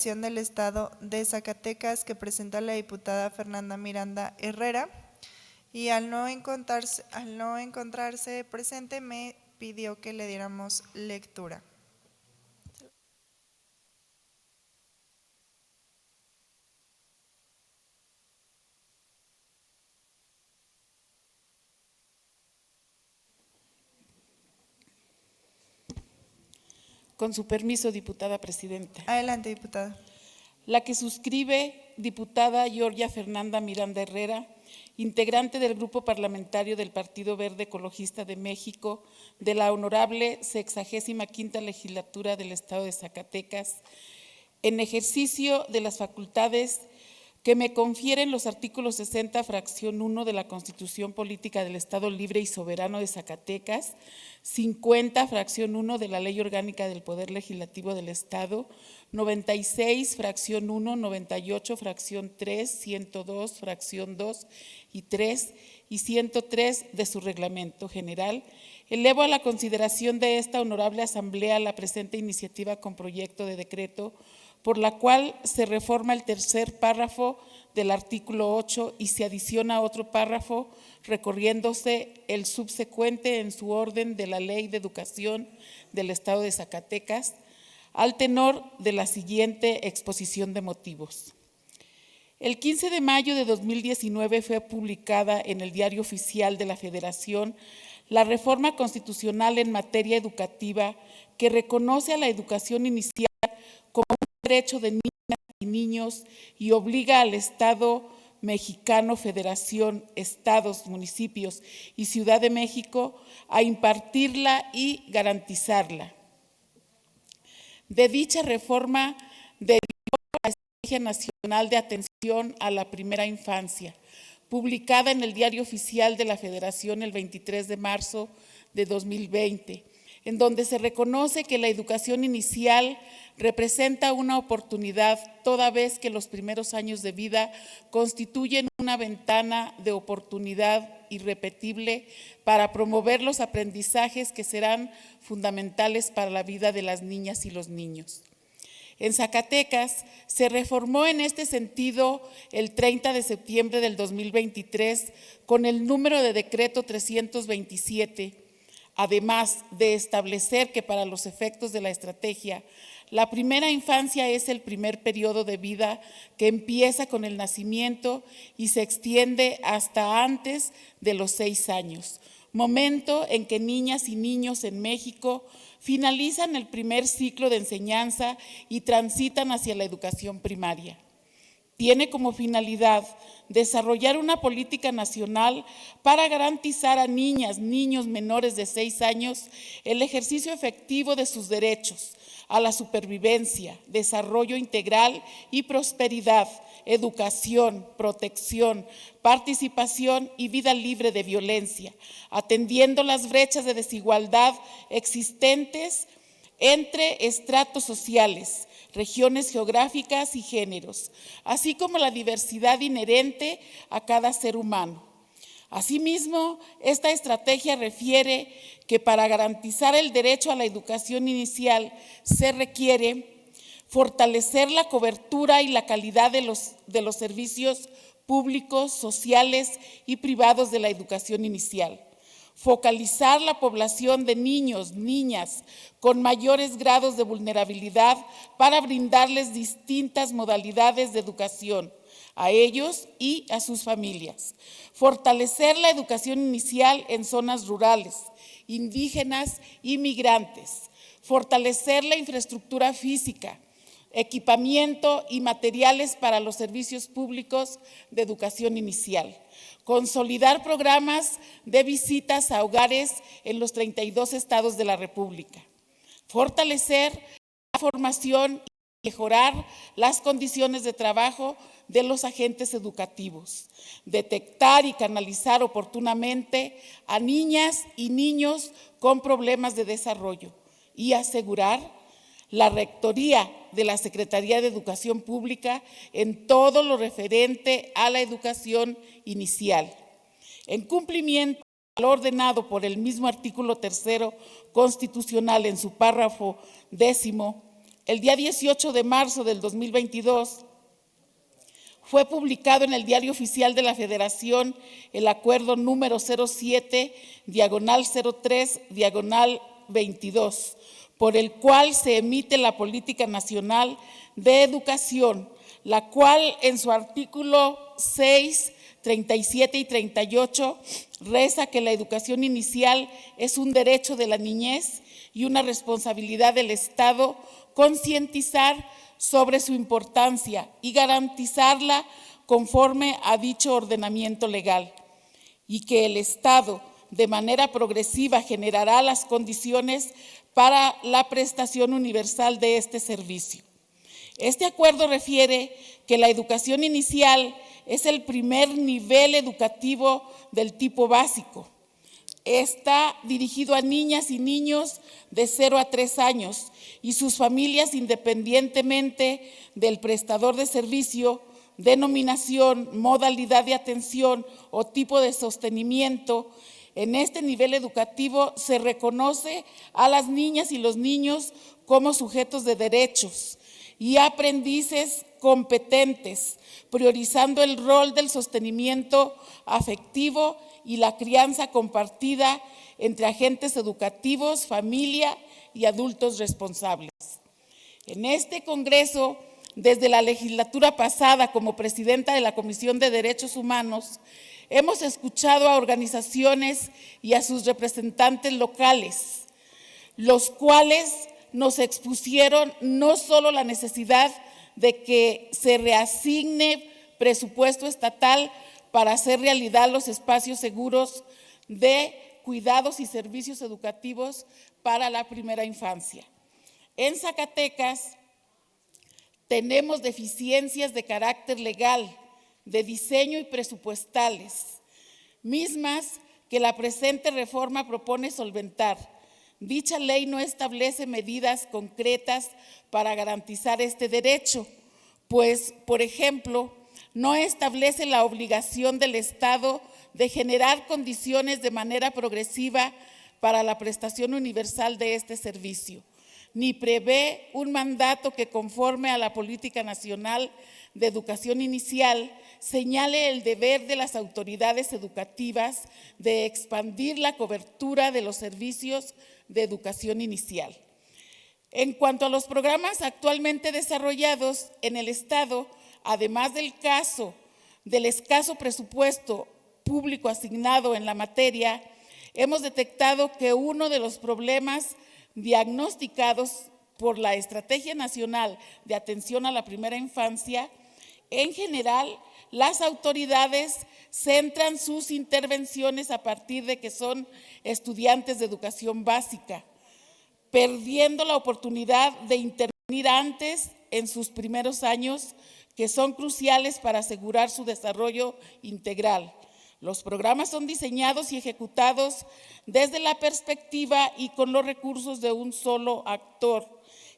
del Estado de Zacatecas que presenta la diputada Fernanda Miranda Herrera, y al no encontrarse presente me pidió que le diéramos lectura. Con su permiso, diputada presidenta. Adelante, diputada. La que suscribe, diputada Georgia Fernanda Miranda Herrera, integrante del Grupo Parlamentario del Partido Verde Ecologista de México, de la Honorable 65ª Legislatura del Estado de Zacatecas, en ejercicio de las facultades que me confieren los artículos 60, fracción 1 de la Constitución Política del Estado Libre y Soberano de Zacatecas, 50, fracción 1 de la Ley Orgánica del Poder Legislativo del Estado, 96, fracción 1, 98, fracción 3, 102, fracción 2 y 3 y 103 de su reglamento general, elevo a la consideración de esta honorable asamblea la presente iniciativa con proyecto de decreto por la cual se reforma el tercer párrafo del artículo 8 y se adiciona otro párrafo recorriéndose el subsecuente en su orden de la Ley de Educación del Estado de Zacatecas, al tenor de la siguiente exposición de motivos. El 15 de mayo de 2019 fue publicada en el Diario Oficial de la Federación la reforma constitucional en materia educativa que reconoce a la educación inicial como un derecho de niñas y niños y obliga al Estado mexicano, Federación, estados, municipios y Ciudad de México a impartirla y garantizarla. De dicha reforma derivó la Estrategia Nacional de Atención a la Primera Infancia, publicada en el Diario Oficial de la Federación el 23 de marzo de 2020, en donde se reconoce que la educación inicial representa una oportunidad toda vez que los primeros años de vida constituyen una ventana de oportunidad irrepetible para promover los aprendizajes que serán fundamentales para la vida de las niñas y los niños. En Zacatecas se reformó en este sentido el 30 de septiembre del 2023 con el número de decreto 327, además de establecer que para los efectos de la estrategia, la primera infancia es el primer periodo de vida que empieza con el nacimiento y se extiende hasta antes de los 6 años, momento en que niñas y niños en México finalizan el primer ciclo de enseñanza y transitan hacia la educación primaria. Tiene como finalidad desarrollar una política nacional para garantizar a niñas, niños menores de 6 años el ejercicio efectivo de sus derechos a la supervivencia, desarrollo integral y prosperidad, educación, protección, participación y vida libre de violencia, atendiendo las brechas de desigualdad existentes entre estratos sociales, regiones geográficas y géneros, así como la diversidad inherente a cada ser humano. Asimismo, esta estrategia refiere que para garantizar el derecho a la educación inicial se requiere fortalecer la cobertura y la calidad de los servicios públicos, sociales y privados de la educación inicial. Focalizar la población de niños, niñas con mayores grados de vulnerabilidad para brindarles distintas modalidades de educación a ellos y a sus familias. Fortalecer la educación inicial en zonas rurales, indígenas y migrantes. Fortalecer la infraestructura física, equipamiento y materiales para los servicios públicos de educación inicial. Consolidar programas de visitas a hogares en los 32 estados de la República. Fortalecer la formación y mejorar las condiciones de trabajo de los agentes educativos. Detectar y canalizar oportunamente a niñas y niños con problemas de desarrollo y asegurar la rectoría de la Secretaría de Educación Pública en todo lo referente a la educación inicial. En cumplimiento al ordenado por el mismo artículo 3º constitucional en su párrafo 10º, el día 18 de marzo del 2022, fue publicado en el Diario Oficial de la Federación el acuerdo número 07/03/22, por el cual se emite la Política Nacional de Educación, la cual en su artículo 6, 37 y 38 reza que la educación inicial es un derecho de la niñez y una responsabilidad del Estado concientizar sobre su importancia y garantizarla conforme a dicho ordenamiento legal, y que el Estado de manera progresiva generará las condiciones para la prestación universal de este servicio. Este acuerdo refiere que la educación inicial es el primer nivel educativo del tipo básico. Está dirigido a niñas y niños de 0 a 3 años y sus familias, independientemente del prestador de servicio, denominación, modalidad de atención o tipo de sostenimiento. En este nivel educativo se reconoce a las niñas y los niños como sujetos de derechos y aprendices competentes, priorizando el rol del sostenimiento afectivo y la crianza compartida entre agentes educativos, familia y adultos responsables. En este Congreso, desde la legislatura pasada como presidenta de la Comisión de Derechos Humanos, hemos escuchado a organizaciones y a sus representantes locales, los cuales nos expusieron no solo la necesidad de que se reasigne presupuesto estatal para hacer realidad los espacios seguros de cuidados y servicios educativos para la primera infancia. En Zacatecas tenemos deficiencias de carácter legal, de diseño y presupuestales, mismas que la presente reforma propone solventar. Dicha ley no establece medidas concretas para garantizar este derecho, pues, por ejemplo, no establece la obligación del Estado de generar condiciones de manera progresiva para la prestación universal de este servicio, ni prevé un mandato que, conforme a la Política Nacional de Educación Inicial, señale el deber de las autoridades educativas de expandir la cobertura de los servicios de educación inicial. En cuanto a los programas actualmente desarrollados en el Estado, además del escaso presupuesto público asignado en la materia, hemos detectado que uno de los problemas diagnosticados por la Estrategia Nacional de Atención a la Primera Infancia, en general, las autoridades centran sus intervenciones a partir de que son estudiantes de educación básica, perdiendo la oportunidad de intervenir antes en sus primeros años, que son cruciales para asegurar su desarrollo integral. Los programas son diseñados y ejecutados desde la perspectiva y con los recursos de un solo actor,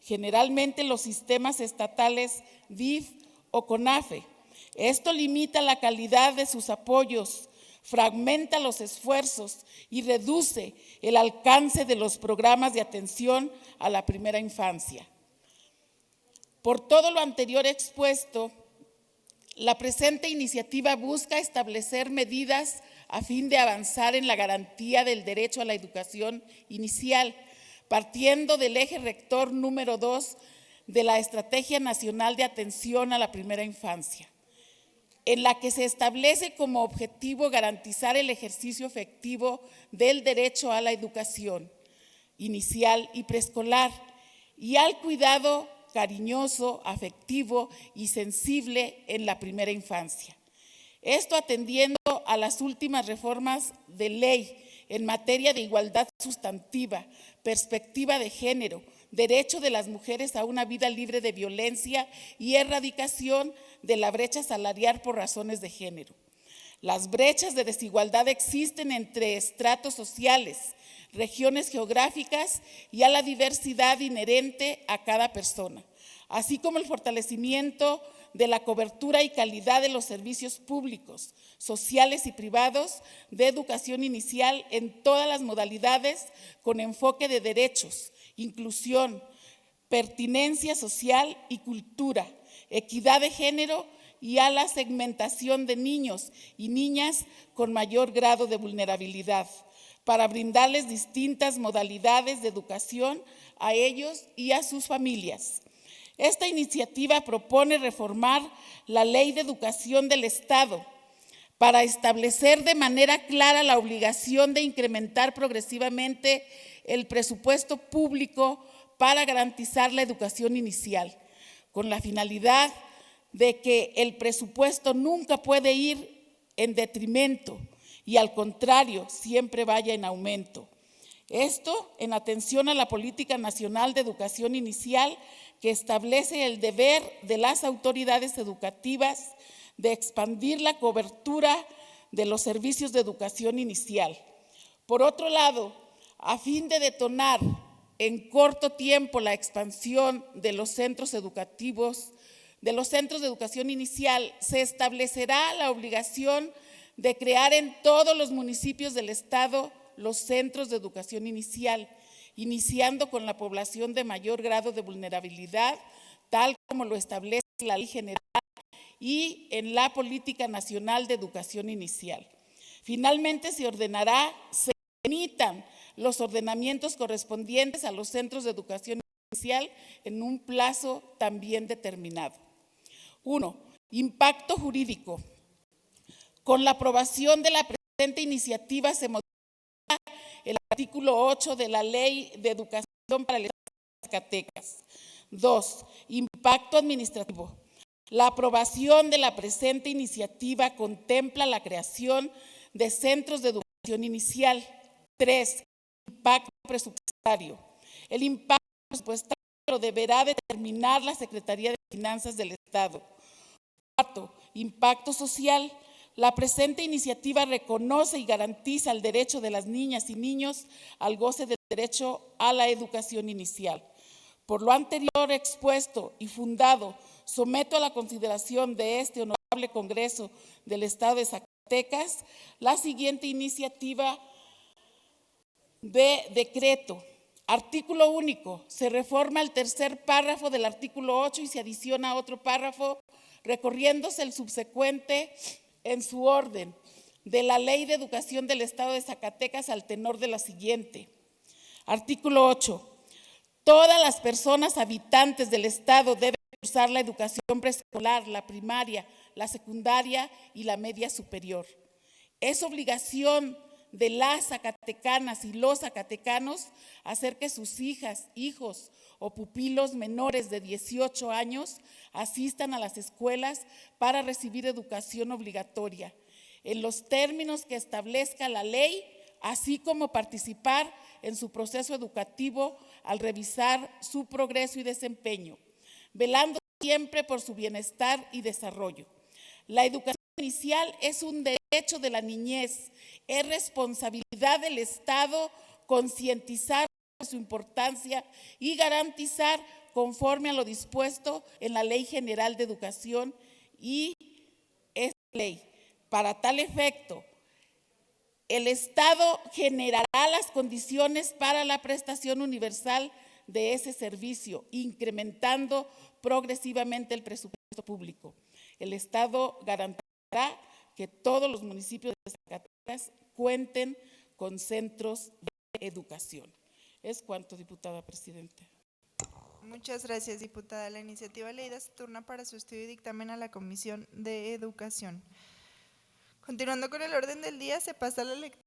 generalmente los sistemas estatales DIF o CONAFE. Esto limita la calidad de sus apoyos, fragmenta los esfuerzos y reduce el alcance de los programas de atención a la primera infancia. Por todo lo anterior expuesto, la presente iniciativa busca establecer medidas a fin de avanzar en la garantía del derecho a la educación inicial, partiendo del eje rector número 2 de la Estrategia Nacional de Atención a la Primera Infancia, en la que se establece como objetivo garantizar el ejercicio efectivo del derecho a la educación inicial y preescolar y al cuidado cariñoso, afectivo y sensible en la primera infancia. Esto atendiendo a las últimas reformas de ley en materia de igualdad sustantiva, perspectiva de género, derecho de las mujeres a una vida libre de violencia y erradicación de la brecha salarial por razones de género. Las brechas de desigualdad existen entre estratos sociales, regiones geográficas y a la diversidad inherente a cada persona, así como el fortalecimiento de la cobertura y calidad de los servicios públicos, sociales y privados de educación inicial en todas las modalidades con enfoque de derechos, inclusión, pertinencia social y cultura, equidad de género y a la segmentación de niños y niñas con mayor grado de vulnerabilidad, para brindarles distintas modalidades de educación a ellos y a sus familias. Esta iniciativa propone reformar la Ley de Educación del Estado para establecer de manera clara la obligación de incrementar progresivamente el presupuesto público para garantizar la educación inicial, con la finalidad de que el presupuesto nunca puede ir en detrimento y al contrario, siempre vaya en aumento. Esto en atención a la Política Nacional de Educación Inicial, que establece el deber de las autoridades educativas de expandir la cobertura de los servicios de educación inicial. Por otro lado, a fin de detonar en corto tiempo la expansión de los centros educativos, de los centros de educación inicial, se establecerá la obligación de crear en todos los municipios del Estado los centros de educación inicial, iniciando con la población de mayor grado de vulnerabilidad, tal como lo establece la Ley General y en la Política Nacional de Educación Inicial. Finalmente, se ordenará, se emitan los ordenamientos correspondientes a los centros de educación inicial en un plazo también determinado. 1. Impacto jurídico. Con la aprobación de la presente iniciativa se modifica el artículo 8 de la Ley de Educación para el Estado de Zacatecas. 2. Impacto administrativo. La aprobación de la presente iniciativa contempla la creación de centros de educación inicial. 3. Impacto presupuestario. El impacto presupuestario lo deberá determinar la Secretaría de Finanzas del Estado. 4. Impacto social. La presente iniciativa reconoce y garantiza el derecho de las niñas y niños al goce del derecho a la educación inicial. Por lo anterior expuesto y fundado, someto a la consideración de este honorable Congreso del Estado de Zacatecas la siguiente iniciativa de decreto. Artículo único. Se reforma el tercer párrafo del artículo 8 y se adiciona otro párrafo recorriéndose el subsecuente en su orden de la Ley de Educación del Estado de Zacatecas al tenor de la siguiente. Artículo 8. Todas las personas habitantes del Estado deben cursar la educación preescolar, la primaria, la secundaria y la media superior. Es obligación de las zacatecanas y los zacatecanos hacer que sus hijas, hijos o pupilos menores de 18 años asistan a las escuelas para recibir educación obligatoria, en los términos que establezca la ley, así como participar en su proceso educativo al revisar su progreso y desempeño, velando siempre por su bienestar y desarrollo. La educación inicial es un derecho de la niñez, es responsabilidad del Estado concientizar su importancia y garantizar conforme a lo dispuesto en la Ley General de Educación y esta ley. Para tal efecto, el Estado generará las condiciones para la prestación universal de ese servicio, incrementando progresivamente el presupuesto público. El Estado garantizará que todos los municipios de Zacatecas cuenten con centros de educación. Es cuanto, diputada presidenta. Muchas gracias, diputada. La iniciativa leída se turna para su estudio y dictamen a la Comisión de Educación. Continuando con el orden del día, se pasa a la lectura